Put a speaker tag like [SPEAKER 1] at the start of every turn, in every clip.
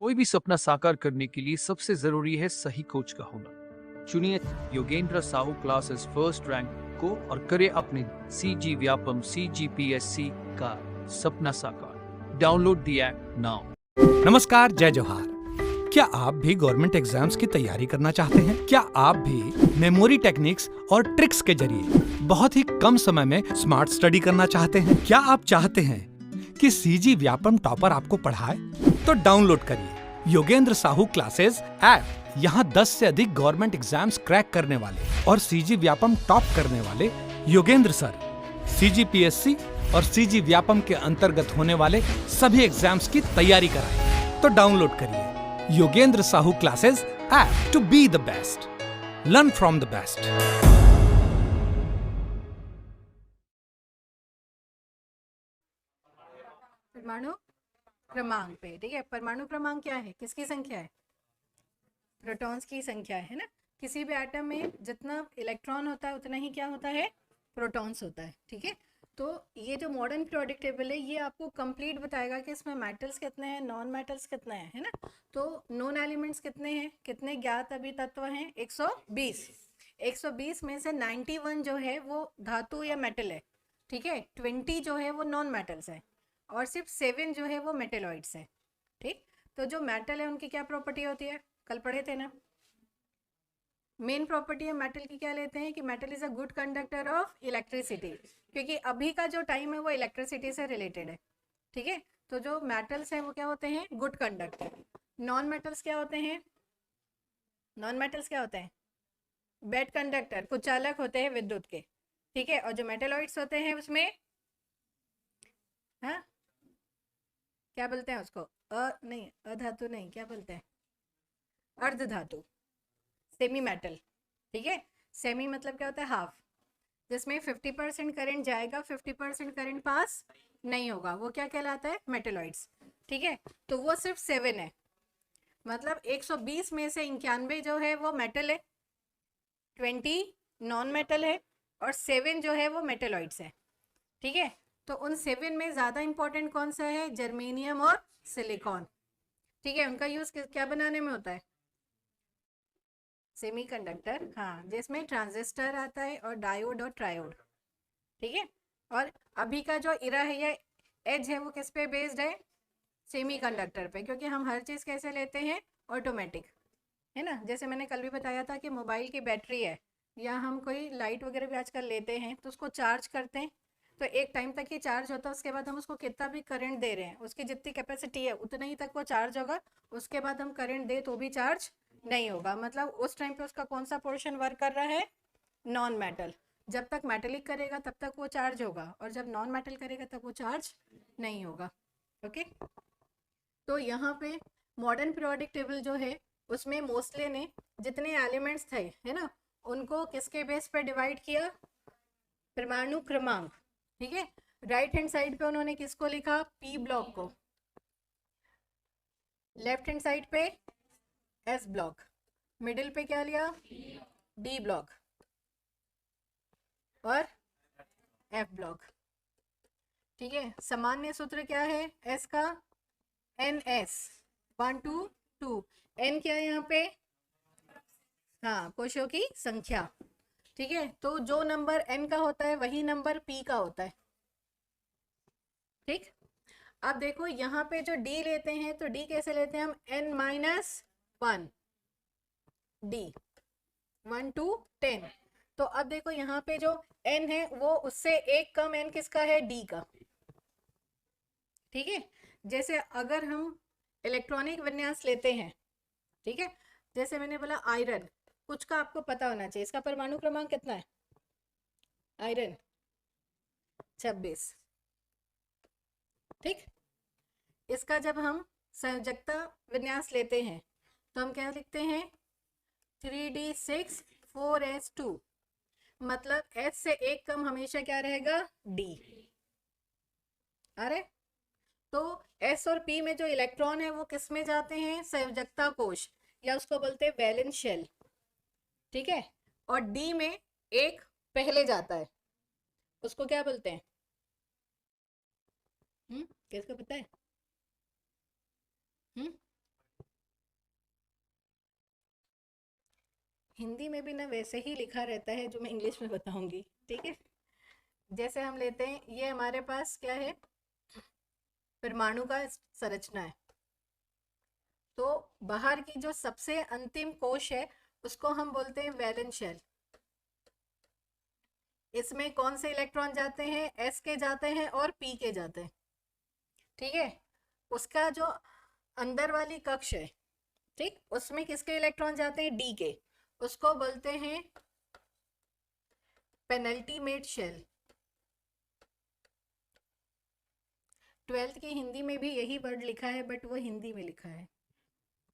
[SPEAKER 1] कोई भी सपना साकार करने के लिए सबसे जरूरी है सही कोच का होना। चुनिए Yogendra Sahu classes first rank को और करे अपने CG व्यापम CGPSC का सपना साकार। Download the app now.
[SPEAKER 2] नमस्कार, जय जोहार। क्या आप भी गवर्नमेंट एग्जाम्स की तैयारी करना चाहते हैं? क्या आप भी मेमोरी टेक्निक्स और ट्रिक्स के जरिए बहुत ही कम समय में स्मार्ट स्टडी करना चाहते हैं? क्या आप चाहते हैं कि CG व्यापम टॉपर आपको पढ़ाए? तो डाउनलोड करिए योगेंद्र साहू क्लासेस ऐप। यहाँ 10 से अधिक गवर्नमेंट एग्जाम्स क्रैक करने वाले और CG व्यापम टॉप करने वाले योगेंद्र सर CGPSC और CG व्यापम के अंतर्गत होने वाले सभी एग्जाम्स की तैयारी कराएं। तो डाउनलोड करिए Yogendra Sahu classes app to be the best, learn from the best.
[SPEAKER 3] परमाणु क्रमांक पे, ठीक है। परमाणु क्रमांक क्या है? किसकी संख्या है? प्रोटॉन्स की संख्या है ना। किसी भी एटम में जितना इलेक्ट्रॉन होता है उतना ही क्या होता है? प्रोटॉन्स होता है, ठीक है। तो ये जो मॉडर्न पीरियोडिक टेबल है ये आपको कंप्लीट बताएगा कि इसमें मेटल्स कितने हैं, नॉन मेटल्स कितने हैं, है ना। तो नॉन एलिमेंट्स कितने हैं, कितने ज्ञात अभी तत्व हैं? 120। 120 में से 91 जो है वो धातु या मेटल है, ठीक है। 20 जो है वो नॉन मेटल्स है और सिर्फ 7 जो है वो मेटेलॉइड्स है, ठीक। तो जो मेटल है उनकी क्या प्रॉपर्टी होती है? कल पढ़े थे ना। मेन प्रॉपर्टी है मेटल की क्या लेते हैं कि metal is a good conductor of electricity, क्योंकि अभी का जो टाइम है वो इलेक्ट्रिसिटी से रिलेटेड है, ठीक है। तो जो मेटल्स हैं वो क्या होते हैं? Good conductor. नॉन मेटल्स क्या होते हैं? नॉन मेटल्स क्या होते हैं? बैड कंडक्टर, कुछ चालक होते हैं विद्युत के, ठीक है। और जो मेटेलॉइड्स होते हैं उसमें हाँ क्या बोलते हैं उसको? नहीं, अधातु नहीं, क्या बोलते हैं? अर्ध धातु, सेमी मेटल, ठीक है। सेमी मतलब क्या होता है? हाफ, जिसमें 50% करंट जाएगा, 50% करंट पास नहीं होगा, वो क्या कहलाता है? मेटेलॉइड्स, ठीक है। तो वो सिर्फ 7 है, मतलब 120 में से 91 जो है वो मेटल है, 20 नॉन मेटल है और 7 जो है वो मेटेलॉइड्स है, ठीक है। तो उन 7 में ज़्यादा इंपॉर्टेंट कौन सा है? जर्मेनियम और सिलिकॉन, ठीक है। उनका यूज़ क्या बनाने में होता है? सेमीकंडक्टर, हाँ, जिसमें ट्रांजिस्टर आता है और डायोड और ट्रायोड, ठीक है। और अभी का जो इरा है या एज है वो किस पे बेस्ड है? सेमीकंडक्टर पे, क्योंकि हम हर चीज़ कैसे लेते हैं? ऑटोमेटिक, है ना। जैसे मैंने कल भी बताया था कि मोबाइल की बैटरी है या हम कोई लाइट वगैरह भी आजकल लेते हैं तो उसको चार्ज करते हैं, तो एक टाइम तक ही चार्ज होता है, उसके बाद हम उसको कितना भी करंट दे रहे हैं, उसकी जितनी कैपेसिटी है उतना ही तक वो चार्ज होगा, उसके बाद हम करंट दे तो भी चार्ज नहीं होगा, मतलब उस टाइम पे उसका कौन सा पोर्शन वर्क कर रहा है? Non metal. जब तक मेटेलिक करेगा तब तक वो चार्ज होगा और जब नॉन मेटल करेगा तब वो चार्ज नहीं होगा, ओके। तो यहाँ पे मॉडर्न पीरियोडिक टेबल जो है उसमें मोस्टली ने जितने एलिमेंट्स थे, है ना, उनको किसके बेस पर डिवाइड किया? परमाणु क्रमांक, ठीक है। राइट हैंड साइड पे उन्होंने किसको लिखा? P ब्लॉक को। लेफ्ट हैंड साइड पे S ब्लॉक। मिडिल पे क्या लिया? D ब्लॉक और F ब्लॉक, ठीक है। सामान्य सूत्र क्या है S का? NS 1 2 2। N क्या है यहाँ पे? हाँ, कोशों की संख्या, ठीक है। तो जो नंबर N का होता है वही नंबर P का होता है, ठीक। अब देखो यहाँ पे जो D लेते हैं तो D कैसे लेते हैं हम? N-1 D 1 to 10। तो अब देखो यहाँ पे जो N है वो उससे एक कम N किसका है? D का, ठीक है। जैसे अगर हम इलेक्ट्रॉनिक विन्यास लेते हैं, ठीक है, जैसे मैंने बोला आयरन, कुछ का आपको पता होना चाहिए, इसका परमाणु क्रमांक कितना है? आयरन 26, ठीक। इसका जब हम संयोजकता विन्यास लेते हैं तो हम क्या लिखते हैं? 3D6 4S2, मतलब S से एक कम हमेशा क्या रहेगा? D। अरे तो S और P में जो इलेक्ट्रॉन है वो किस में जाते हैं? संयोजकता कोश, या उसको बोलते हैं वैलेंस शेल, ठीक है। और D में एक पहले जाता है, उसको क्या बोलते हैं? किसको पता है? हिंदी में भी ना वैसे ही लिखा रहता है जो मैं इंग्लिश में बताऊंगी, ठीक है। जैसे हम लेते हैं, ये हमारे पास क्या है, परमाणु का संरचना है। तो बाहर की जो सबसे अंतिम कोश है उसको हम बोलते हैं वैलेंस शेल। इसमें कौन से इलेक्ट्रॉन जाते हैं, एस के जाते हैं और पी के जाते हैं, ठीक है। उसका जो अंदर वाली कक्ष है, ठीक, उसमें किसके इलेक्ट्रॉन जाते हैं, डी के। उसको बोलते हैं पेनल्टीमेट शेल। 12th की हिंदी में भी यही वर्ड लिखा है, बट वो हिंदी में लिखा है,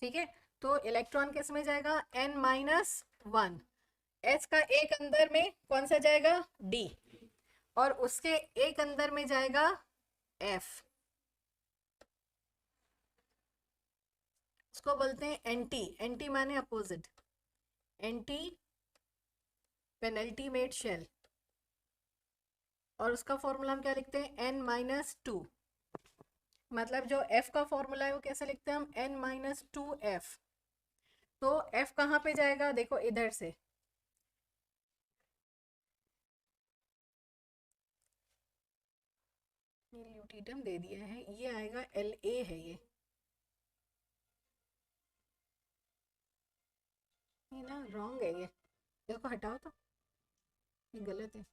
[SPEAKER 3] ठीक है। तो इलेक्ट्रॉन किस में जाएगा, n-1। एस का एक अंदर में कौन सा जाएगा, डी, और उसके एक अंदर में जाएगा एफ। उसको बोलते हैं एंटी, एंटी माने अपोजिट, एंटी पेनल्टीमेट शेल। और उसका फॉर्मूला हम क्या लिखते हैं, n-2। मतलब जो f का फॉर्मूला है वो कैसे लिखते हैं हम, n-2f। तो f कहाँ पे जाएगा, देखो इधर से, ल्यूटिडम दे दिया है, ये आएगा La है, ये ना रॉन्ग है, ये इसको हटाओ तो, ये गलत है।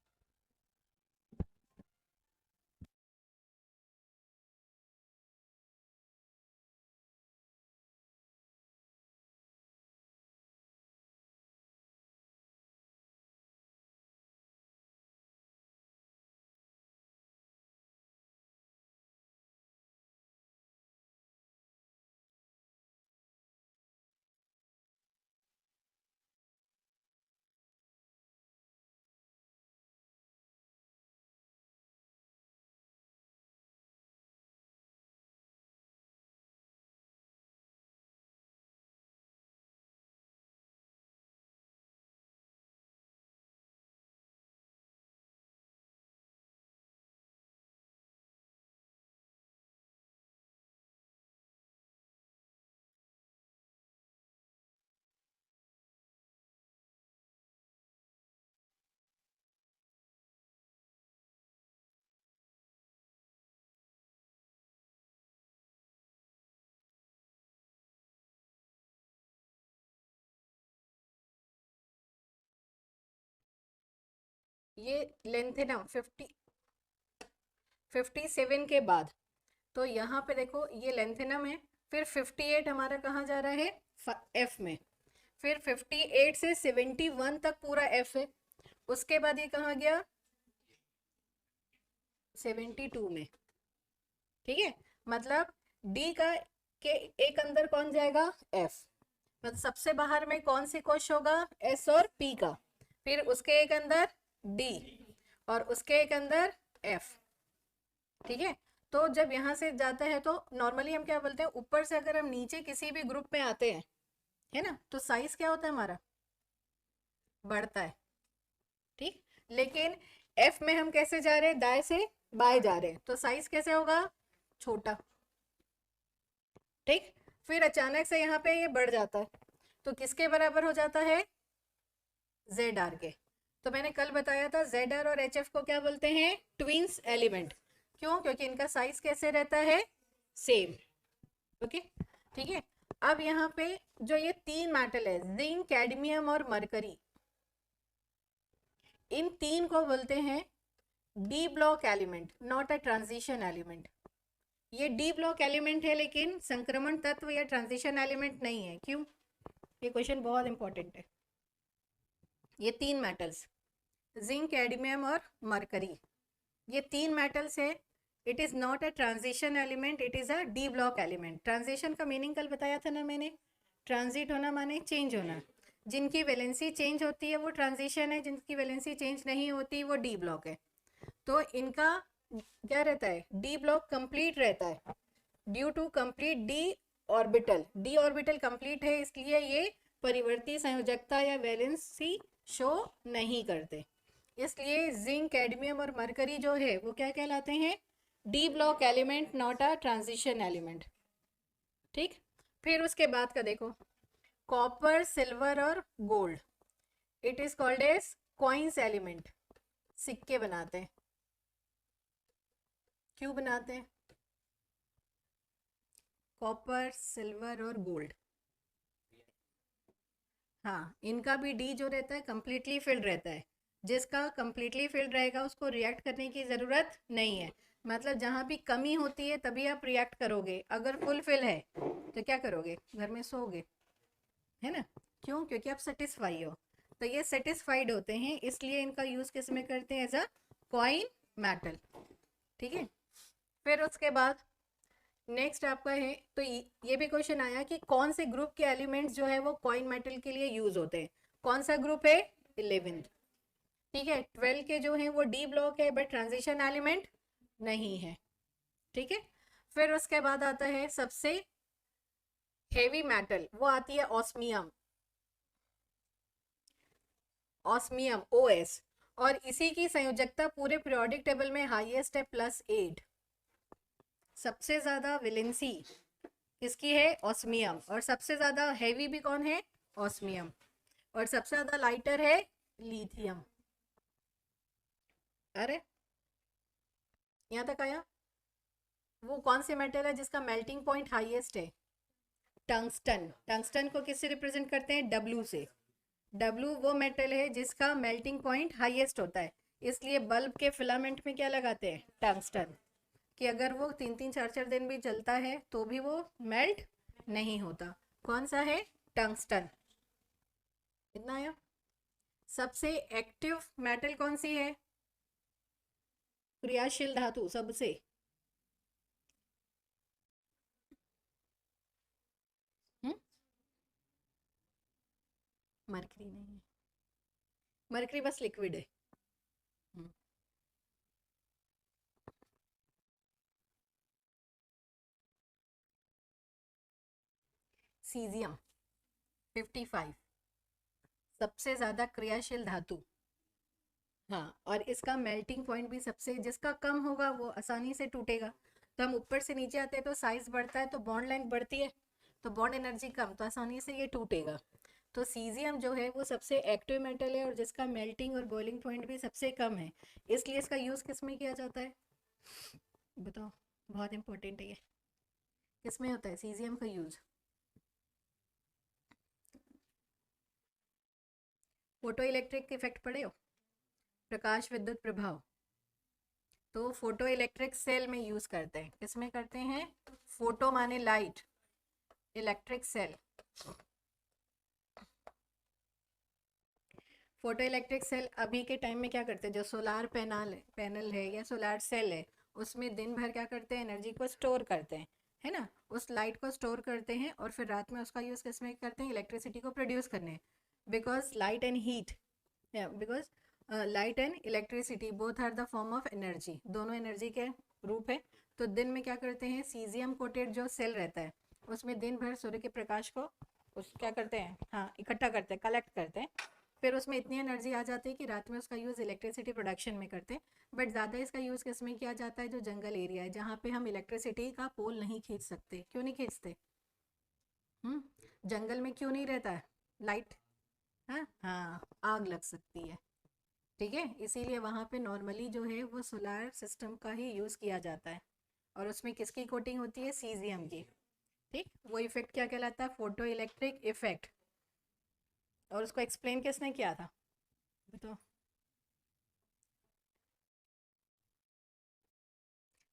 [SPEAKER 3] ये लेंथेनम 57 के बाद, तो यहाँ पे देखो ये लेंथेनम है, फिर 58 हमारा कहाँ जा रहा है, एफ में, फिर 58 से 71 तक पूरा एफ है। उसके बाद ये कहाँ गया, 72 में, ठीक है। मतलब डी का के एक अंदर कौन जाएगा, एफ। मतलब सबसे बाहर में कौन सी कोश होगा, एस और पी का, फिर उसके एक अंदर डी और उसके एक अंदर एफ, ठीक है। तो जब यहाँ से जाता है तो नॉर्मली हम क्या बोलते हैं, ऊपर से अगर हम नीचे किसी भी ग्रुप में आते हैं, है ना, तो साइज क्या होता है हमारा, बढ़ता है, ठीक। लेकिन एफ में हम कैसे जा रहे हैं, दाएं से बाएं जा रहे हैं, तो साइज कैसे होगा, छोटा, ठीक। फिर अचानक से यहाँ पे ये बढ़ जाता है, तो किसके बराबर हो जाता है, जेड आर के। तो मैंने कल बताया था जेड आर और एच एफ को क्या बोलते हैं, ट्विंस एलिमेंट। क्यों, क्योंकि इनका साइज कैसे रहता है, सेम, ओके, ठीक है। अब यहाँ पे जो ये तीन मेटल है, जिंक, कैडमियम और मरकरी, इन तीन को बोलते हैं D block element, not a transition element. ये डी ब्लॉक एलिमेंट है लेकिन संक्रमण तत्व या ट्रांजिशन एलिमेंट नहीं है। क्यों, ये क्वेश्चन बहुत इंपॉर्टेंट है। ये तीन मेटल्स, जिंक, कैडमियम और मरकरी, ये तीन मेटल्स है, it is not a transition element, it is a D block element. Transition का मीनिंग कल बताया था ना मैंने, ट्रांजिट होना माने चेंज होना। जिनकी वैलेंसी चेंज होती है वो ट्रांजिशन है, जिनकी वैलेंसी चेंज नहीं होती वो डी ब्लॉक है। तो इनका क्या रहता है, डी ब्लॉक कंप्लीट रहता है due to complete D orbital. D orbital complete है इसलिए ये परिवर्ती संयोजकता या वैलेंसी शो नहीं करते। इसलिए जिंक, कैडमियम और मरकरी जो है वो क्या कहलाते हैं, D block element, not a transition element, ठीक। फिर उसके बाद का देखो, कॉपर, सिल्वर और gold, it is called as coins element. सिक्के बनाते हैं, क्यों बनाते हैं? कॉपर, सिल्वर और गोल्ड। हाँ, इनका भी डी जो रहता है कंप्लीटली फिल्ड रहता है। जिसका कंप्लीटली फिल्ड रहेगा उसको रिएक्ट करने की ज़रूरत नहीं है। मतलब जहाँ भी कमी होती है तभी आप रिएक्ट करोगे। अगर फुल फिल है तो क्या करोगे? घर में सोओगे, है ना? क्यों? क्योंकि आप सेटिस्फाई हो। तो ये सेटिस्फाइड होते हैं, इसलिए इनका यूज़ किस में करते हैं? As a coin metal. ठीक है, फिर उसके बाद नेक्स्ट आपका है, तो ये भी क्वेश्चन आया कि कौन से ग्रुप के एलिमेंट्स जो है वो कॉइन मेटल के लिए यूज होते हैं। कौन सा ग्रुप है? 11। ठीक है, 12 के जो है वो डी ब्लॉक है बट ट्रांजिशन एलिमेंट नहीं है। ठीक है, फिर उसके बाद आता है सबसे हेवी मेटल, वो आती है ऑस्मियम। ऑस्मियम OS, और इसी की संयोजकता पूरे पीरियोडिक टेबल में हाईएस्ट है +8। सबसे ज्यादा वैलेंसी किसकी है? ऑस्मियम। और सबसे ज्यादा हैवी भी कौन है? ऑस्मियम। और सबसे ज्यादा लाइटर है लिथियम। अरे यहाँ तक आया? वो कौन से मेटल है जिसका मेल्टिंग पॉइंट हाईएस्ट है? टंगस्टन। टंगस्टन को किससे रिप्रेजेंट करते हैं? W से। W वो मेटल है जिसका मेल्टिंग पॉइंट हाईएस्ट होता है, इसलिए बल्ब के फिलामेंट में क्या लगाते हैं? टंगस्टन। कि अगर वो 3-3 4-4 दिन भी जलता है तो भी वो मेल्ट नहीं होता। कौन सा है? टंगस्टन। कितना आया? सबसे एक्टिव मेटल कौन सी है? क्रियाशील धातु सबसे। मरकरी नहीं है, मरकरी बस लिक्विड है। सीजियम 55 सबसे ज्यादा क्रियाशील धातु। हाँ, और इसका मेल्टिंग पॉइंट भी सबसे, जिसका कम होगा वो आसानी से टूटेगा। तो हम ऊपर से नीचे आते हैं तो साइज बढ़ता है तो बॉन्ड लेंथ बढ़ती है, तो बॉन्ड एनर्जी कम, तो आसानी से ये टूटेगा। तो सीजियम जो है वो सबसे एक्टिव मेटल है और जिसका मेल्टिंग और बॉइलिंग पॉइंट भी सबसे कम है, इसलिए इसका यूज़ किस में किया जाता है? बताओ, बहुत इंपॉर्टेंट है ये। किस में होता है सीजियम का यूज़? फोटो इलेक्ट्रिक इफेक्ट पढ़े हो? प्रकाश विद्युत प्रभाव। तो फोटो इलेक्ट्रिक सेल में यूज करते हैं। किस में करते हैं? फोटो माने light, electric cell. Photo electric cell अभी के टाइम में क्या करते हैं? जो सोलार पैनल है या सोलार सेल है, उसमें दिन भर क्या करते हैं? एनर्जी को स्टोर करते हैं, है ना? उस लाइट को स्टोर करते हैं और फिर रात में उसका यूज़ किस में करते हैं? इलेक्ट्रिसिटी को प्रोड्यूस करने। Because light and heat, because light and electricity both are the form of energy, दोनों एनर्जी के रूप है। तो दिन में क्या करते हैं? सीजियम कोटेड जो सेल रहता है उसमें दिन भर सूर्य के प्रकाश को उस क्या करते हैं? हाँ, इकट्ठा करते हैं, कलेक्ट करते हैं। फिर उसमें इतनी एनर्जी आ जाती है कि रात में उसका यूज़ इलेक्ट्रिसिटी प्रोडक्शन में करते हैं। बट ज़्यादा इसका यूज़ किस में किया जाता है? जो जंगल एरिया है जहाँ पे हम इलेक्ट्रिसिटी का पोल नहीं खींच सकते। क्यों नहीं खींचते? जंगल में क्यों नहीं रहता है लाइट? हाँ हाँ, आग लग सकती है। ठीक है, इसीलिए वहाँ पे नॉर्मली जो है वो सोलार सिस्टम का ही यूज़ किया जाता है। और उसमें किसकी कोटिंग होती है? सीजियम की। ठीक, वो इफेक्ट क्या कहलाता है? Photo electric effect. और उसको एक्सप्लेन किसने किया था? बताओ।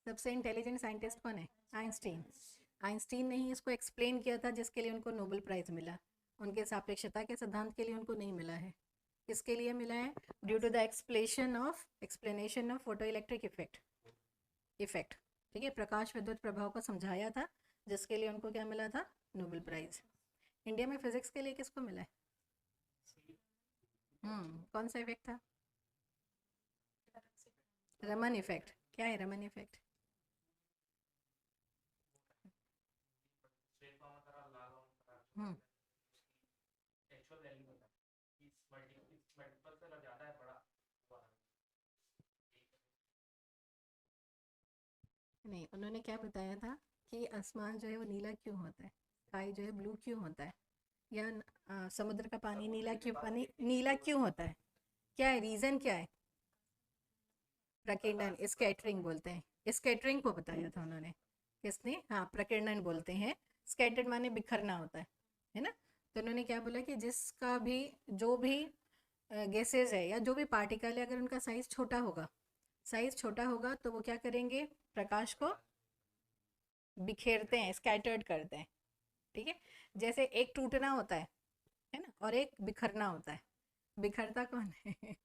[SPEAKER 3] सबसे इंटेलिजेंट साइंटिस्ट कौन है? आइंस्टीन। आइंस्टीन ने ही इसको एक्सप्लेन किया था, जिसके लिए उनको नोबेल प्राइज मिला। उनके सापेक्षता के सिद्धांत के लिए उनको नहीं मिला है। किसके लिए मिला है? Due to the explanation of photo electric effect. ठीक है, प्रकाश विद्युत प्रभाव को समझाया था, जिसके लिए उनको क्या मिला था? Nobel prize. इंडिया में फिजिक्स के लिए किसको मिला है? कौन सा इफेक्ट था? रमन इफेक्ट। क्या है रमन इफेक्ट? हम्म नहीं, उन्होंने क्या बताया था कि आसमान जो है वो नीला क्यों होता है, स्काई जो है ब्लू क्यों होता है? या समुद्र का पानी नीला क्यों होता है? क्या है रीज़न, क्या है? प्रकीर्णन, स्कैटरिंग बोलते हैं। स्कैटरिंग को बताया था उन्होंने, किसने? हाँ, प्रकीर्णन बोलते हैं। स्कैटर्ड माने बिखरना होता है ना? तो उन्होंने क्या बोला कि जिसका भी जो भी गैसेज है या जो भी पार्टिकल है, अगर उनका साइज छोटा होगा तो वो क्या करेंगे? प्रकाश को बिखेरते हैं, स्कैटर्ड करते हैं। ठीक है, जैसे एक टूटना होता है ना, और एक बिखरना होता है। बिखरता कौन है?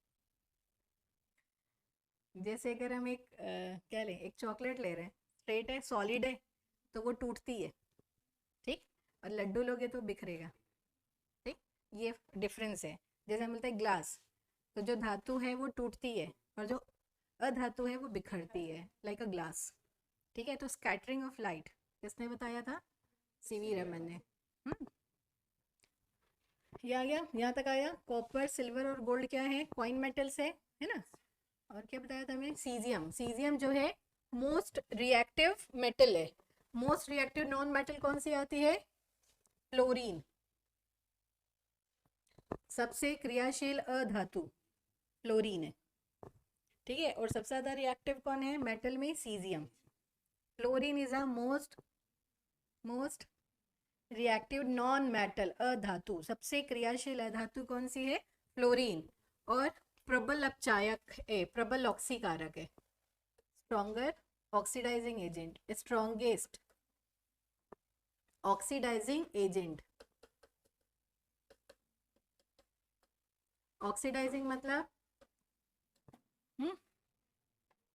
[SPEAKER 3] जैसे अगर हम एक क्या लें, एक चॉकलेट ले रहे हैं, स्ट्रेट है, सॉलिड है, तो वो टूटती है, ठीक। और लड्डू लोगे तो बिखरेगा, ठीक। ये डिफरेंस है। जैसे मिलता है ग्लास, तो जो धातु है वो टूटती है और जो अधातु है वो बिखरती है, लाइक अ ग्लास। ठीक है, तो स्कैटरिंग ऑफ लाइट किसने बताया था? सीवी रमन ने। ये आ गया, यहाँ तक आया। कॉपर, सिल्वर और गोल्ड क्या है? कॉइन मेटल्स है ना। और क्या बताया था हमें? सीजियम। सीजियम जो है मोस्ट रिएक्टिव मेटल है। मोस्ट रिएक्टिव नॉन मेटल कौन सी आती है? फ्लोरीन। सबसे क्रियाशील अधातु फ्लोरीन है, ठीक है। और सबसे ज्यादा रिएक्टिव कौन है मेटल में? Caesium. Fluorine is a most reactive non metal अधातु। सबसे क्रियाशील अधातु कौन सी है? फ्लोरीन। और प्रबल अपचायक है, प्रबल ऑक्सीकारक है। Stronger oxidizing agent, strongest oxidizing agent. Oxidizing मतलब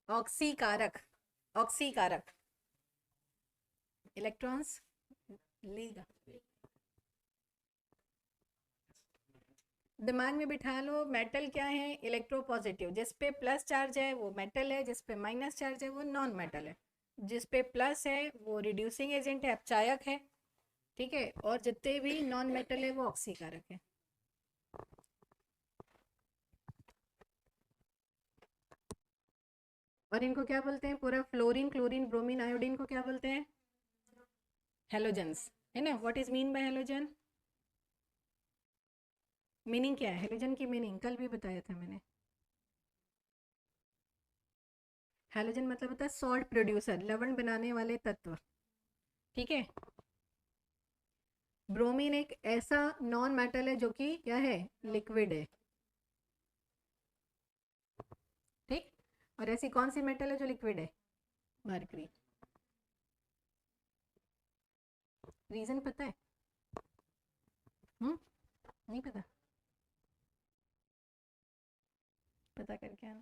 [SPEAKER 3] ऑक्सीकारक, ऑक्सीकारक। इलेक्ट्रॉन्स लेगा, दिमाग में बिठा लो। मेटल क्या है? इलेक्ट्रोपॉजिटिव। जिस पे प्लस चार्ज है वो मेटल है, जिस पे माइनस चार्ज है वो नॉन मेटल है। जिस पे प्लस है वो रिड्यूसिंग एजेंट है, अपचायक है, ठीक है। और जितने भी नॉन मेटल है वो ऑक्सीकारक है। और इनको क्या बोलते हैं? पूरा फ्लोरीन, क्लोरीन, ब्रोमीन, आयोडीन को क्या बोलते हैं? हेलोजेंस, है ना। What is mean bye halogen? Meaning क्या है हेलोजन की? मीनिंग कल भी बताया था मैंने। हेलोजन मतलब होता है सॉल्ट प्रोड्यूसर, लवण बनाने वाले तत्व, ठीक है। ब्रोमीन एक ऐसा नॉन मेटल है जो कि क्या है? लिक्विड है, ठीक। और ऐसी कौन सी मेटल है जो लिक्विड है? मरकरी। रीजन पता है? नहीं पता? पता करके आना।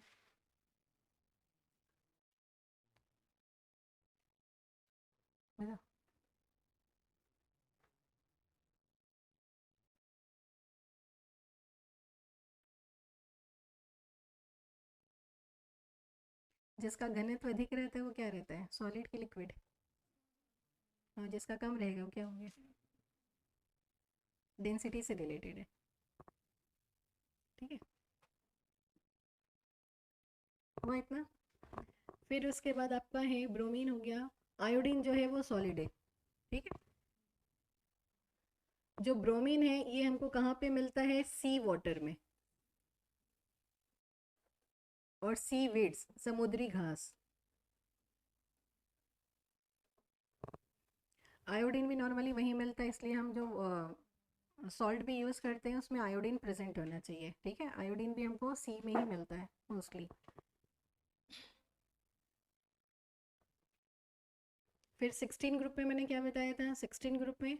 [SPEAKER 3] बताओ। जिसका घनत्व अधिक रहता है वो क्या रहता है? सॉलिड की लिक्विड? और जिसका कम रहेगा वो क्या होंगे? डेंसिटी से रिलेटेड है, ठीक है। वो इतना। फिर उसके बाद आपका है ब्रोमीन हो गया। आयोडीन जो है वो सॉलिड है, ठीक है। जो ब्रोमीन है ये हमको कहाँ पे मिलता है? सी वाटर में और सी वीड्स, समुद्री घास। आयोडीन भी नॉर्मली वहीं मिलता है, इसलिए हम जो सॉल्ट भी यूज़ करते हैं उसमें आयोडीन प्रेजेंट होना चाहिए, ठीक है। आयोडीन भी हमको सी में ही मिलता है मोस्टली। फिर 16 ग्रुप में मैंने क्या बताया था? 16 ग्रुप में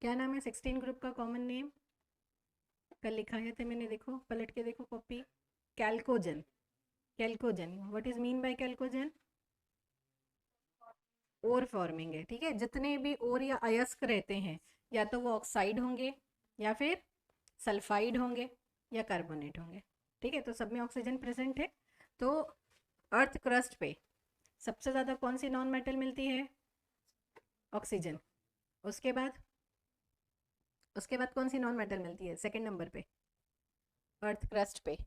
[SPEAKER 3] क्या नाम है? 16 ग्रुप का कॉमन नेम कल लिखाया था मैंने, देखो पलट के देखो copy. Chalcogen. Chalcogen, what is mean by chalcogen? Ore forming है, ठीक है। जितने भी ओर या अयस्क रहते हैं या तो वो ऑक्साइड होंगे या फिर सल्फाइड होंगे या कार्बोनेट होंगे, ठीक है। तो सब में ऑक्सीजन प्रेजेंट है। तो अर्थ क्रस्ट पे सबसे ज़्यादा कौन सी नॉन मेटल मिलती है? ऑक्सीजन। उसके बाद कौन सी नॉन मेटल मिलती है सेकंड नंबर पे अर्थ क्रस्ट पे?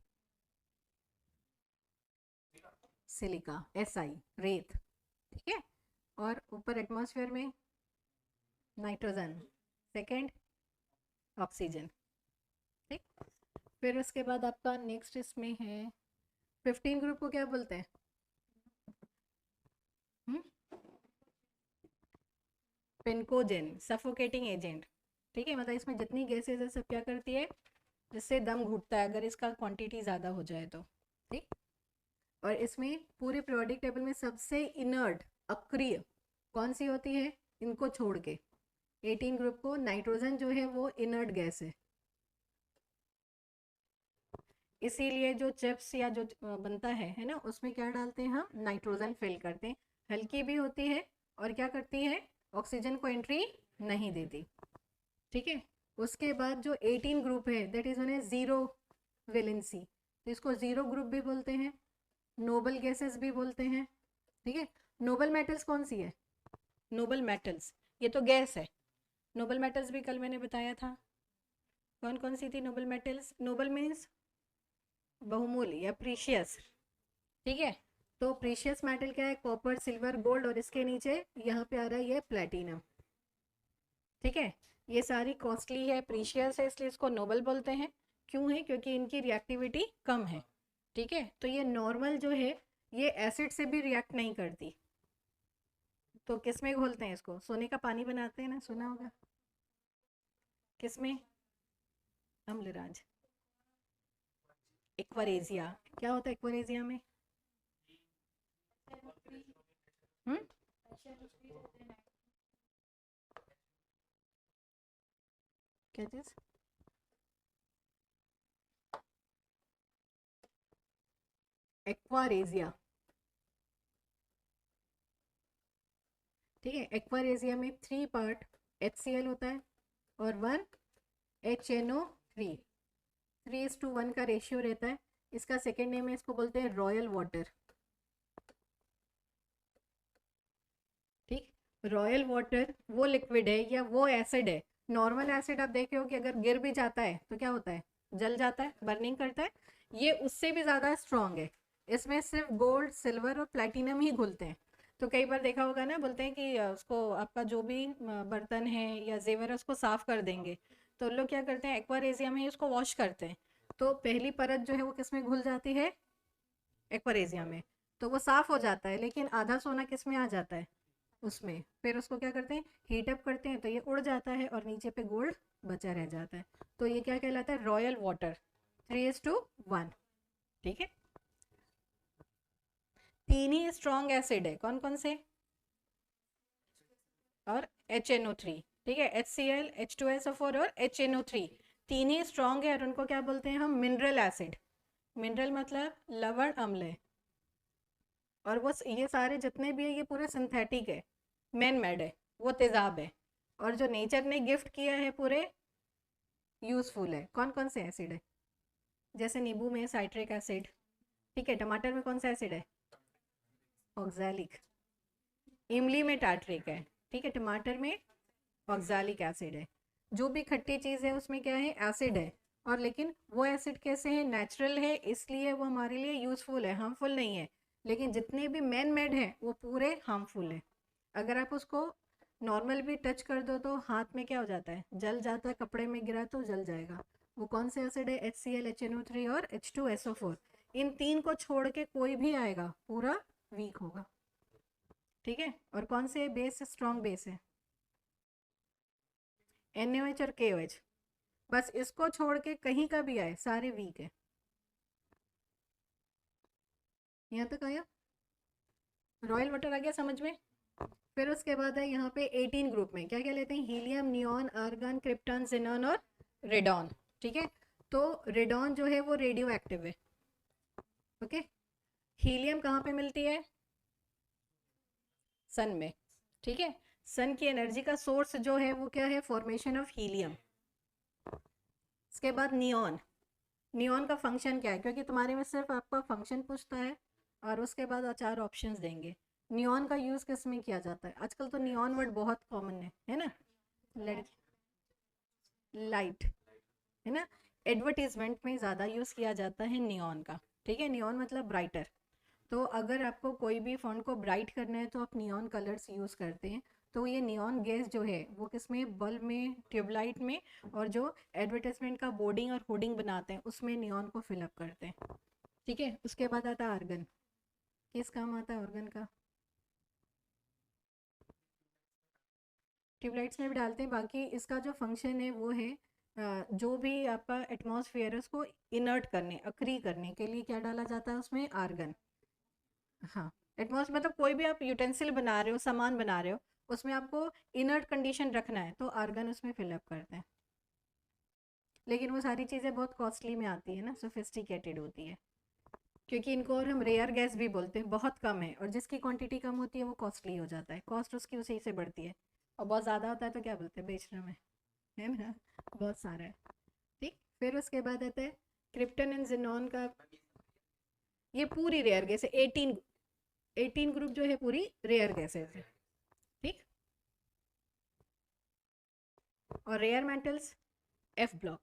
[SPEAKER 3] सिलिका, SI, रेत, ठीक है। और ऊपर एटमॉस्फेयर में नाइट्रोजन, सेकेंड ऑक्सीजन। ठीक, फिर उसके बाद आपका नेक्स्ट इसमें है 15 ग्रुप को क्या बोलते हैं? पेनकोजेन, सफोकेटिंग एजेंट। ठीक है, मतलब इसमें जितनी गैसेज है सब क्या करती है, जिससे दम घुटता है अगर इसका क्वांटिटी ज़्यादा हो जाए तो। ठीक, और इसमें पूरे पीरियोडिक टेबल में सबसे इनर्ट अक्रिय कौन सी होती है, इनको छोड़ के 18 ग्रुप को? नाइट्रोजन जो है वो इनर्ट गैस है, इसीलिए जो चिप्स या जो बनता है ना, उसमें क्या डालते हैं हम? नाइट्रोजन फिल करते हैं। हल्की भी होती है और क्या करती है, ऑक्सीजन को एंट्री नहीं देती। ठीक है, उसके बाद जो 18 ग्रुप है that is one zero valency, तो इसको जीरो ग्रुप भी बोलते हैं, नोबल गैसेस भी बोलते हैं। ठीक है, नोबल मेटल्स कौन सी है? नोबल मेटल्स, ये तो गैस है। नोबल मेटल्स भी कल मैंने बताया था, कौन कौन सी थी नोबल मेटल्स? नोबल मीन्स बहुमूल्य या प्रीशियस। ठीक है, तो प्रीशियस मेटल क्या है? कॉपर, सिल्वर, गोल्ड, और इसके नीचे यहाँ पे आ रहा है ये प्लेटिनम। ठीक है, ये सारी कॉस्टली है, प्रीशियस है, इसलिए इसको नोबल बोलते हैं। क्यों है? क्योंकि इनकी रिएक्टिविटी कम है। ठीक है, तो ये नॉर्मल जो है ये एसिड से भी रिएक्ट नहीं करती, तो किस में घोलते हैं इसको? सोने का पानी बनाते हैं ना, सुना होगा। किस में? अम्लराज, एक्वारेजिया। क्या होता है एक्वारेजिया में? क्या चीज? एक्वारेजिया। ठीक है, एक्वारेजिया में 3 पार्ट HCl होता है और 1 HNO3, 3:1 का रेशियो रहता है। इसका सेकेंड नेम है, इसको बोलते हैं रॉयल वाटर। ठीक, रॉयल वाटर वो लिक्विड है या वो एसिड है, नॉर्मल एसिड आप देखे हो कि अगर गिर भी जाता है तो क्या होता है? जल जाता है, बर्निंग करता है। ये उससे भी ज़्यादा स्ट्रॉन्ग है, इसमें सिर्फ गोल्ड, सिल्वर और प्लैटिनम ही घुलते हैं। तो कई बार देखा होगा ना, बोलते हैं कि उसको आपका जो भी बर्तन है या जेवर है उसको साफ कर देंगे, तो लोग क्या करते हैं, एक्वारेजिया में उसको वॉश करते हैं, तो पहली परत जो है वो किस में घुल जाती है? एक्वारेजिया में, तो वो साफ हो जाता है, लेकिन आधा सोना किस में आ जाता है? उसमें। फिर उसको क्या करते हैं, हीट अप करते हैं, तो ये उड़ जाता है और नीचे पे गोल्ड बचा रह जाता है। तो ये क्या कहलाता है? Royal water, 3:1। ठीक है, 3 ही स्ट्रॉन्ग एसिड है, कौन कौन से? और HNO3। ठीक है, HCl, H2SO4 और HNO3, 3 ही स्ट्रॉन्ग है और उनको क्या बोलते हैं हम? Mineral acid. मिनरल मतलब लवण अम्ल है, और वो ये सारे जितने भी है ये पूरे सिंथेटिक है, मैन मेड है, वो तेजाब है, और जो नेचर ने गिफ्ट किया है पूरे यूजफुल है। कौन कौन से एसिड है? जैसे नींबू में साइट्रिक एसिड। ठीक है, टमाटर में कौन सा एसिड है? ऑक्सैलिक। इमली में टार्ट्रिक है। ठीक है, टमाटर में ऑक्सैलिक एसिड है। जो भी खट्टी चीज़ है उसमें क्या है? एसिड है, और लेकिन वो एसिड कैसे है? नेचुरल है, इसलिए वो हमारे लिए यूजफुल है, हार्मफुल नहीं है। लेकिन जितने भी मैन मेड है वो पूरे हार्मफुल है। अगर आप उसको नॉर्मल भी टच कर दो तो हाथ में क्या हो जाता है? जल जाता है, कपड़े में गिरा तो जल जाएगा। वो कौन से एसिड है? HCl, HNO3 और H2SO4। इन 3 को छोड़ के कोई भी आएगा पूरा वीक होगा। ठीक है, और कौन से बेस स्ट्रॉन्ग बेस है? NaOH और KOH। बस इसको छोड़ के कहीं का भी आए सारे वीक है। यहाँ तक आया? रॉयल वाटर आ गया समझ में? फिर उसके बाद है यहाँ पे 18 ग्रुप में क्या क्या लेते हैं? Helium, neon, argon, krypton, xenon और रेडॉन। ठीक है, तो रेडॉन जो है वो रेडियो एक्टिव है। ओके, हीलियम कहाँ पे मिलती है? सन में। ठीक है, सन की एनर्जी का सोर्स जो है वो क्या है? Formation of helium. इसके बाद नियॉन। नियॉन का फंक्शन क्या है? क्योंकि तुम्हारे में सिर्फ आपका फंक्शन पूछता है और उसके बाद 4 ऑप्शंस देंगे। नियॉन का यूज़ किस में किया जाता है? आजकल तो नियॉन वर्ड बहुत कॉमन है ना? लाइट है ना, एडवर्टीजमेंट में ज़्यादा यूज़ किया जाता है नियॉन का। ठीक है, नियॉन मतलब ब्राइटर। तो अगर आपको कोई भी फ़ॉन्ट को ब्राइट करना है तो आप नियॉन कलर्स यूज़ करते हैं, तो ये नियॉन गैस जो है वो किस में, बल्ब में, ट्यूबलाइट में, और जो एडवर्टाइजमेंट का बोर्डिंग और होर्डिंग बनाते हैं उसमें नियॉन को फिलअप करते हैं। ठीक है, उसके बाद आता है आर्गन। किस काम आता है आर्गन का? ट्यूबलाइट्स में भी डालते हैं। बाकी इसका जो फंक्शन है वो है जो भी आपका एटमॉस्फेयर है उसको इनर्ट करने, अक्री करने के लिए क्या डाला जाता है उसमें? आर्गन। हाँ, एटमॉस्फेयर मतलब कोई भी आप यूटेंसिल बना रहे हो, सामान बना रहे हो, उसमें आपको इनर्ट कंडीशन रखना है तो आर्गन उसमें फिलअप करते हैं। लेकिन वो सारी चीज़ें बहुत कॉस्टली में आती है ना, सोफिस्टिकेटेड होती है, क्योंकि इनको और हम रेयर गैस भी बोलते हैं, बहुत कम है, और जिसकी क्वांटिटी कम होती है वो कॉस्टली हो जाता है, कॉस्ट उसकी उसी से बढ़ती है। और बहुत ज़्यादा होता है तो क्या बोलते हैं? बेचना में, है ना, बहुत सारा है। ठीक, फिर उसके बाद आता है क्रिप्टन एंड जेनॉन का। ये पूरी रेयर गैस है, 18 ग्रुप जो है पूरी रेयर गैसेज है। ठीक, और rare metals F block,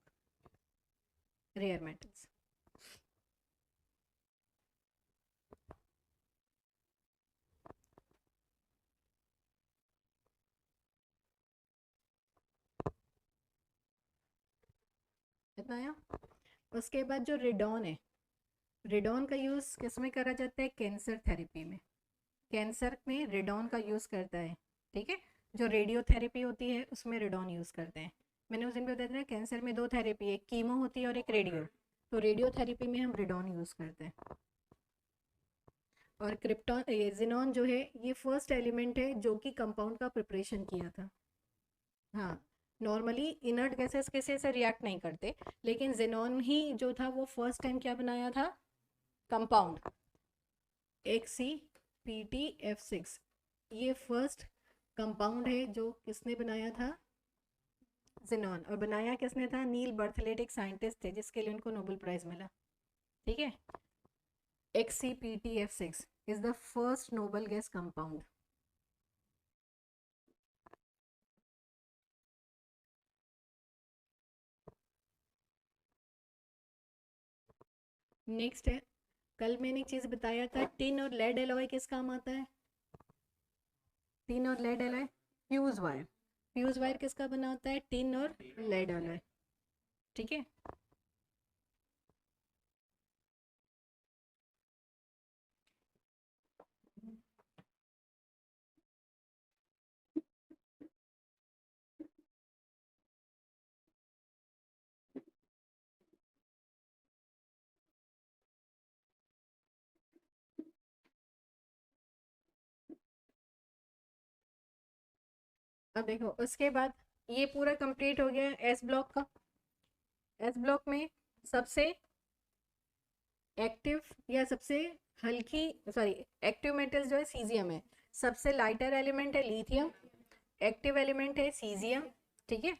[SPEAKER 3] rare metals. इतना आया। उसके बाद जो रेडॉन है, रेडॉन का यूज़ किस में करा जाता है? कैंसर थेरेपी में। कैंसर में रेडॉन का यूज़ करता है। ठीक है, जो रेडियोथेरेपी होती है उसमें रेडॉन यूज़ करते हैं। मैंने उस दिन भी बताया था, कैंसर में 2 थेरेपी है, एक कीमो होती है और एक रेडियो। तो रेडियोथेरेपी में हम रेडॉन यूज़ करते हैं। और क्रिप्टॉन, ये जिनॉन जो है ये फर्स्ट एलिमेंट है जो कि कंपाउंड का प्रिपरेशन किया था। हाँ, नॉर्मली इनर्ट गैसेस किसी से रिएक्ट नहीं करते, लेकिन जिनॉन ही जो था वो फर्स्ट टाइम क्या बनाया था? Compound XCPTF6। ये फर्स्ट कंपाउंड है जो किसने बनाया था? जिनॉन। और बनाया किसने था? नील बर्थलेट, एक साइंटिस्ट थे जिसके लिए उनको नोबेल प्राइज मिला। ठीक है, XCPTF6 is the first noble gas compound. Next है, कल मैंने एक चीज बताया था, टिन और लेड एलॉय किस काम आता है? टिन और lead alloy, fuse wire. Fuse wire किसका बना होता है? टिन और लेड एलॉय। ठीक है, अब देखो उसके बाद ये पूरा कंप्लीट हो गया एस ब्लॉक का। एस ब्लॉक में सबसे एक्टिव या सबसे हल्की, सॉरी, एक्टिव मेटल्स जो है सीजियम है, सबसे लाइटर एलिमेंट है लिथियम, एक्टिव एलिमेंट है सीजियम। ठीक है,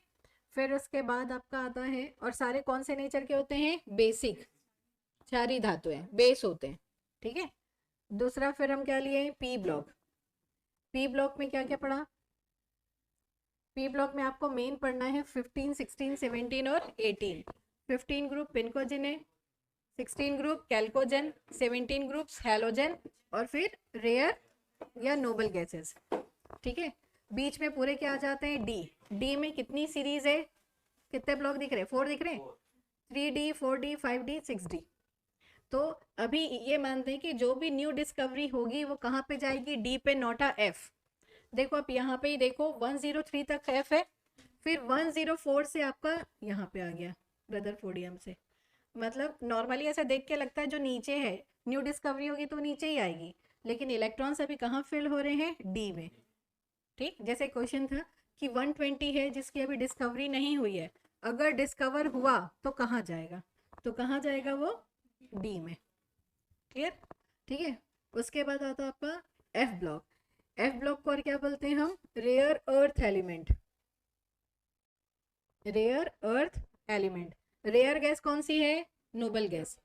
[SPEAKER 3] फिर उसके बाद आपका आता है, और सारे कौन से नेचर के होते हैं? बेसिक, क्षारीय धातु है, बेस होते हैं। ठीक है, दूसरा फिर हम क्या लिए? P block. पी ब्लॉक में क्या क्या पढ़ा? पी ब्लॉक में आपको मेन पढ़ना है 15, 16, 17 और 18। 15 ग्रुप पिनकोजिन है, 16 ग्रुप कैल्कोजन, 17 ग्रुप्स हैलोजन, और फिर रेयर या नोबल गैसेस। ठीक है, बीच में पूरे क्या आ जाते हैं? डी। डी में कितनी सीरीज है? कितने ब्लॉक दिख रहे हैं? 4 दिख रहे हैं। 3D, 4D, 5D, 6D। तो अभी ये मानते हैं कि जो भी न्यू डिस्कवरी होगी वो कहाँ पे जाएगी? डी पे, नोटा एफ। देखो आप यहाँ पे ही देखो, 103 तक एफ है, फिर 104 से आपका यहाँ पे आ गया रदरफोर्डियम से। मतलब नॉर्मली ऐसा देख के लगता है जो नीचे है न्यू डिस्कवरी होगी तो नीचे ही आएगी, लेकिन इलेक्ट्रॉन्स अभी कहाँ फिल हो रहे हैं? डी में। ठीक, जैसे क्वेश्चन था कि 120 है जिसकी अभी डिस्कवरी नहीं हुई है, अगर डिस्कवर हुआ तो कहाँ जाएगा? तो कहाँ जाएगा वो? डी में। क्लियर? ठीक है, उसके बाद आता है आपका एफ ब्लॉक। एफ ब्लॉक को और क्या बोलते हैं हम? Rare earth element. Rare earth element. Rare gas कौन सी है? Noble gas.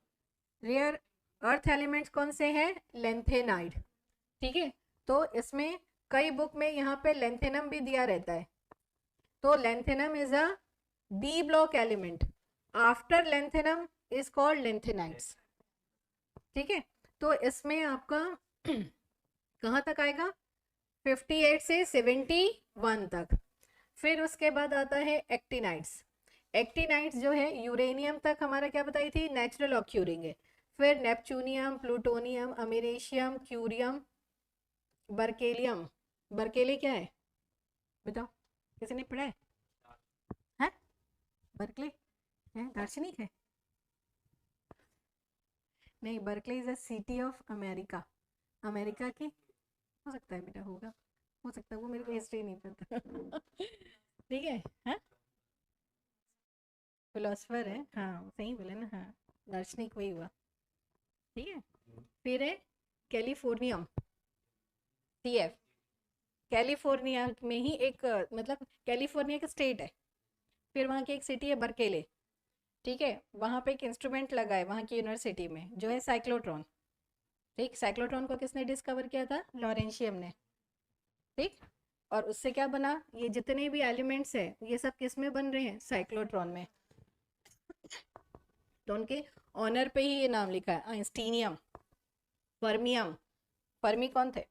[SPEAKER 3] Rare earth elements कौन से हैं? लेंथेनाइड। ठीक है, तो इसमें कई बुक में यहाँ पे लेंथेनम भी दिया रहता है, तो lanthanum is a D block element. After lanthanum is called lanthanides. ठीक है, तो इसमें आपका कहाँ तक आएगा? 58 से 71 तक। फिर उसके बाद आता है एक्टिनाइट्स। एक्टिनाइट्स जो है यूरेनियम तक हमारा क्या बताई थी, नेचुरल ऑक्यूरिंग है। फिर neptunium, plutonium, americium, curium, berkelium. Berkeley क्या है बताओ, किसी ने पढ़ा है? बर्कले है दार्शनिक है? नहीं, Berkeley is a city of America, America की। हो सकता है बेटा, होगा, हो सकता है, वो मेरे को हिस्ट्री नहीं पता। ठीक है, हाँ फिलोसफर है, हाँ सही बोले ना, हाँ दार्शनिक वही हुआ। ठीक है, फिर है कैलिफोर्नियम, CF। कैलिफोर्निया में ही एक मतलब कैलिफोर्निया का स्टेट है, फिर वहाँ की एक सिटी है बर्केले। ठीक है, वहाँ पे एक इंस्ट्रूमेंट लगा है वहाँ की यूनिवर्सिटी में जो है साइक्लोट्रॉन। ठीक, साइक्लोट्रॉन को किसने डिस्कवर किया था? लॉरेंशियम ने। ठीक, और उससे क्या बना, ये जितने भी एलिमेंट्स है ये सब किस में बन रहे हैं? साइक्लोट्रॉन में। तो उनके ऑनर पे ही ये नाम लिखा है, आइंस्टीनियम, फर्मियम। फर्मी कौन थे?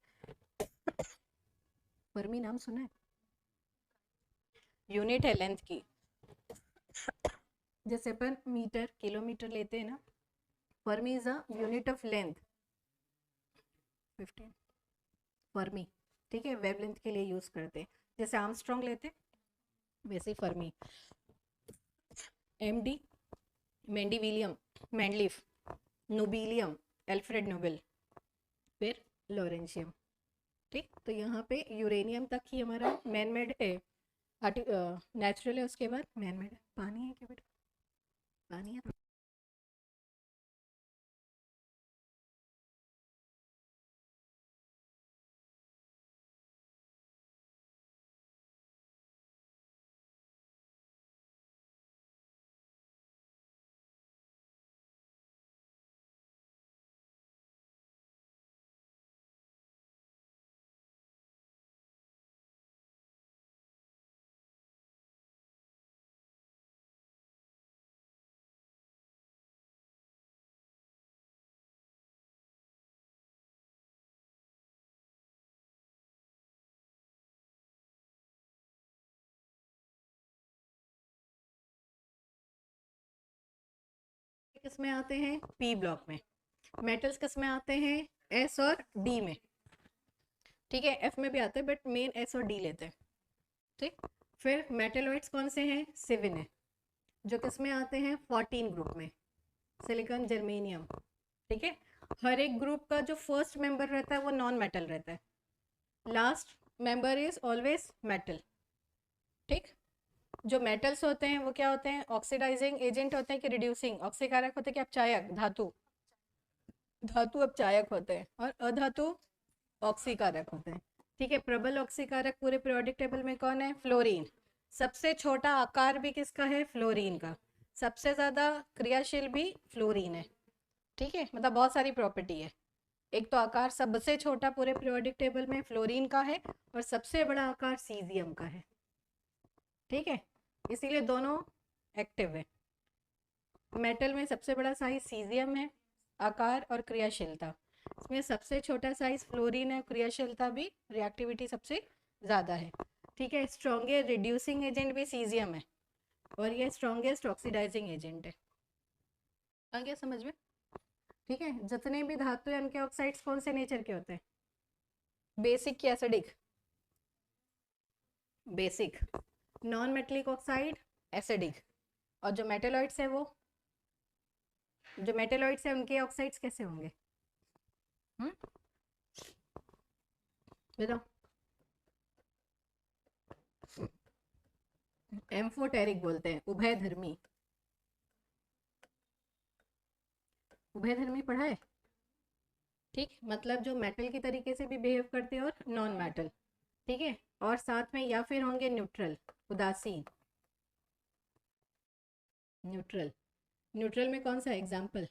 [SPEAKER 3] फर्मी नाम सुना है? यूनिट है लेंथ की, जैसे अपन मीटर किलोमीटर लेते हैं ना, Fermi is a unit of length, 15 Fermi. ठीक है, वेवलेंथ के लिए यूज करते हैं, जैसे आर्मस्ट्रॉन्ग लेते वैसे ही Fermi. MD mendelevium, Mendeleev, nobelium, Alfred Nobel, फिर लॉरेंशियम। ठीक, तो यहाँ पे यूरेनियम तक ही हमारा मैन मेड है, नेचुरल है, उसके बाद मैन मेड है। पानी है क्या बेटा? पानी है। किस में आते हैं? P ब्लॉक में। मेटल्स किस में आते हैं? S और D में। ठीक है, F में भी आते हैं बट मेन S और D लेते हैं। ठीक, फिर मेटलॉइड्स कौन से हैं? 7 है, जो किस में आते हैं? 14 ग्रुप में, सिलिकॉन, जर्मेनियम। ठीक है, हर एक ग्रुप का जो फर्स्ट मेंबर रहता है वो नॉन मेटल रहता है, last member is always metal. ठीक, जो मेटल्स होते हैं वो क्या होते हैं? ऑक्सीडाइजिंग एजेंट होते हैं कि रिड्यूसिंग? ऑक्सीकारक होते हैं कि अपचायक? धातु, धातु अपचायक होते हैं, और अधातु ऑक्सीकारक होते हैं। ठीक है, प्रबल ऑक्सीकारक पूरे पीरियोडिक टेबल में कौन है? फ्लोरीन। सबसे छोटा आकार भी किसका है? फ्लोरीन का। सबसे ज्यादा क्रियाशील भी फ्लोरीन है। ठीक है, मतलब बहुत सारी प्रॉपर्टी है। एक तो आकार सबसे छोटा पूरे पीरियोडिक टेबल में फ्लोरीन का है, और सबसे बड़ा आकार सीजियम का है। ठीक है, इसीलिए दोनों एक्टिव है। मेटल में सबसे बड़ा साइज सीजियम है, आकार और क्रियाशीलता। इसमें सबसे छोटा साइज फ्लोरीन है, क्रियाशीलता भी, रिएक्टिविटी सबसे ज़्यादा है। ठीक है, स्ट्रॉन्गेस्ट रिड्यूसिंग एजेंट भी सीजियम है, और ये स्ट्रॉन्गेस्ट ऑक्सीडाइजिंग एजेंट है। आ गया समझ में? ठीक है, जितने भी धातु या उनके ऑक्साइड्स कौन से नेचर के होते हैं? बेसिक की acidic? Basic. Non metallic oxide acidic. और जो मेटेलॉइड्स है वो, जो मेटेलॉइड्स है उनके ऑक्साइड्स कैसे होंगे? बताओ। एम्फोटेरिक बोलते हैं, उभयधर्मी। उभयधर्मी पढ़ा है? ठीक, मतलब जो मेटल की तरीके से भी बिहेव करते हैं और नॉन मेटल। ठीक है, और साथ में या फिर होंगे न्यूट्रल, उदासीन। न्यूट्रल, न्यूट्रल में कौन सा एग्जाम्पल?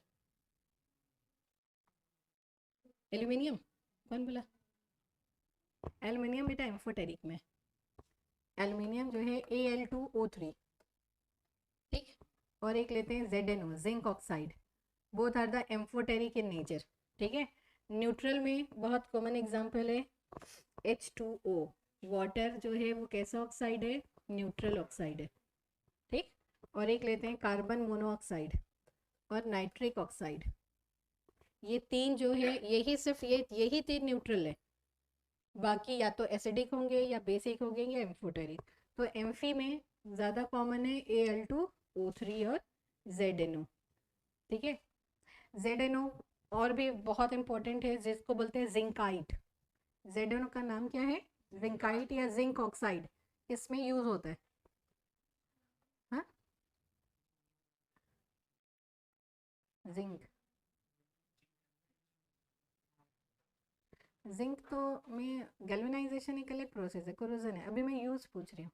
[SPEAKER 3] एल्यूमिनियम। कौन बोला? एल्यूमिनियम बेटा एम्फोटेरिक में। एल्यूमिनियम जो है Al2O3। ठीक, और एक लेते हैं ZnO, zinc oxide. Both are the amphoteric in nature. ठीक है, न्यूट्रल में बहुत कॉमन एग्जाम्पल है H2O, वाटर जो है वो कैसा ऑक्साइड है, न्यूट्रल ऑक्साइड है, ठीक। और एक लेते हैं कार्बन मोनोऑक्साइड और नाइट्रिक ऑक्साइड, ये तीन जो है यही सिर्फ यही तीन न्यूट्रल है, बाकी या तो एसिडिक होंगे या बेसिक होंगे या एम्फोटेरिक। तो एम्फी में ज़्यादा कॉमन है Al2O3 और ZNO, ठीक है। ZNO और भी बहुत इंपॉर्टेंट है जिसको बोलते हैं जिंकाइट। ZNO का नाम क्या है, जिंकाइट या जिंक ऑक्साइड, किसमें यूज होता है, हाँ जिंक, जिंक तो में गैल्वेनाइजेशन एक अलग प्रोसेस है, कोरोजन है, अभी मैं यूज पूछ रही हूँ।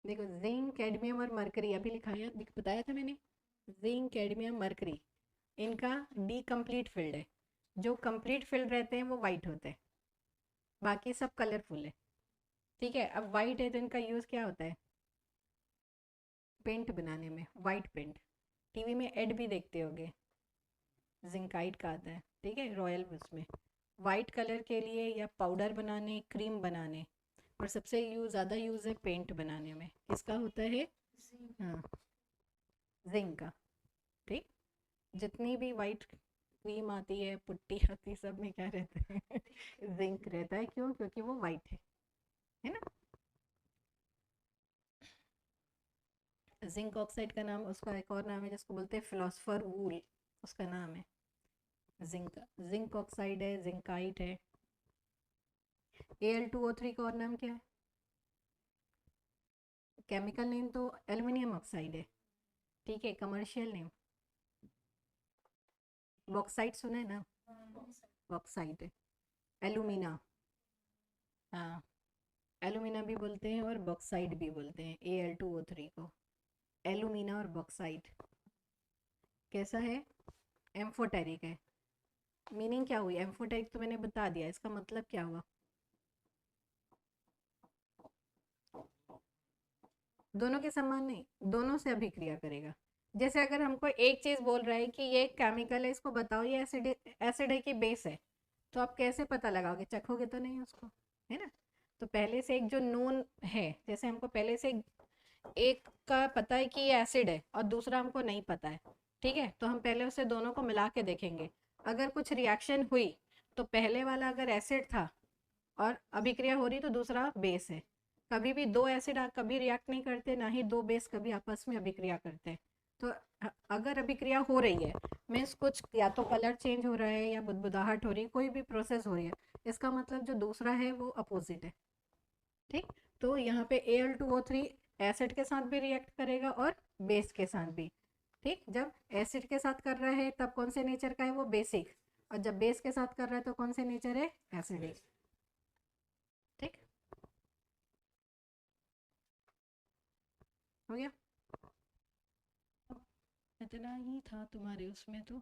[SPEAKER 3] देखो जिंक, कैडमियम और मरकरी अभी लिखाया बताया था मैंने, जिंक, कैडमियम, मरकरी, इनका डी कंप्लीट फील्ड है, जो कंप्लीट फील्ड रहते हैं वो वाइट होते हैं, बाकी सब कलरफुल है, ठीक है। अब वाइट है तो इनका यूज़ क्या होता है, पेंट बनाने में, वाइट पेंट, टीवी में एड भी देखते होगे, जिंकाइट का आता है, ठीक है, रॉयल उसमें वाइट कलर के लिए या पाउडर बनाने, क्रीम बनाने, और सबसे ज़्यादा यूज़ है पेंट बनाने में, किसका होता है, हाँ जिंक का, ठीक। जितनी भी वाइट क्रीम आती है, पुट्टी आती है, सब में क्या रहता है जिंक रहता है, क्यों, क्योंकि वो वाइट है ना। जिंक ऑक्साइड का नाम, उसका एक और नाम है जिसको बोलते हैं फिलोसफर वूल, उसका नाम है जिंक, जिंक ऑक्साइड है, जिंकाइट है। Al2O3 का और नाम क्या है, केमिकल नेम तो एल्युमिनियम ऑक्साइड है, ठीक है, कमर्शियल नेम बॉक्साइट, सुना है ना, बॉक्साइट है, एलुमिना, हाँ एलुमिना भी बोलते हैं और बॉक्साइट भी बोलते हैं Al2O3 को, एलुमिना और बॉक्साइट कैसा है, एम्फोटेरिक है। मीनिंग क्या हुई, एम्फोटेरिक तो मैंने बता दिया, इसका मतलब क्या हुआ, दोनों के समान नहीं, दोनों से अभिक्रिया करेगा। जैसे अगर हमको एक चीज बोल रहा है कि ये केमिकल है, इसको बताओ ये एसिड है कि बेस है, तो आप कैसे पता लगाओगे, चखोगे तो नहीं उसको, है ना। तो पहले से एक जो नोन है, जैसे हमको पहले से एक का पता है कि ये एसिड है और दूसरा हमको नहीं पता है, ठीक है, तो हम पहले उसे दोनों को मिला के देखेंगे, अगर कुछ रिएक्शन हुई तो पहले वाला अगर एसिड था और अभिक्रिया हो रही तो दूसरा बेस है। कभी भी दो एसिड कभी रिएक्ट नहीं करते, ना ही दो बेस कभी आपस में अभिक्रिया करते हैं। तो अगर अभिक्रिया हो रही है मीन्स कुछ या तो कलर चेंज हो रहा है या बुदबुदाहट हो रही है, कोई भी प्रोसेस हो रही है, इसका मतलब जो दूसरा है वो अपोजिट है, ठीक। तो यहाँ पे Al2O3 एसिड के साथ भी रिएक्ट करेगा और बेस के साथ भी, ठीक। जब एसिड के साथ कर रहा है तब कौन से नेचर का है वो, बेसिक, और जब बेस के साथ कर रहा है तो कौन से नेचर है, एसिडिक, ठीक हो गया। इतना ही था तुम्हारे उसमें तो।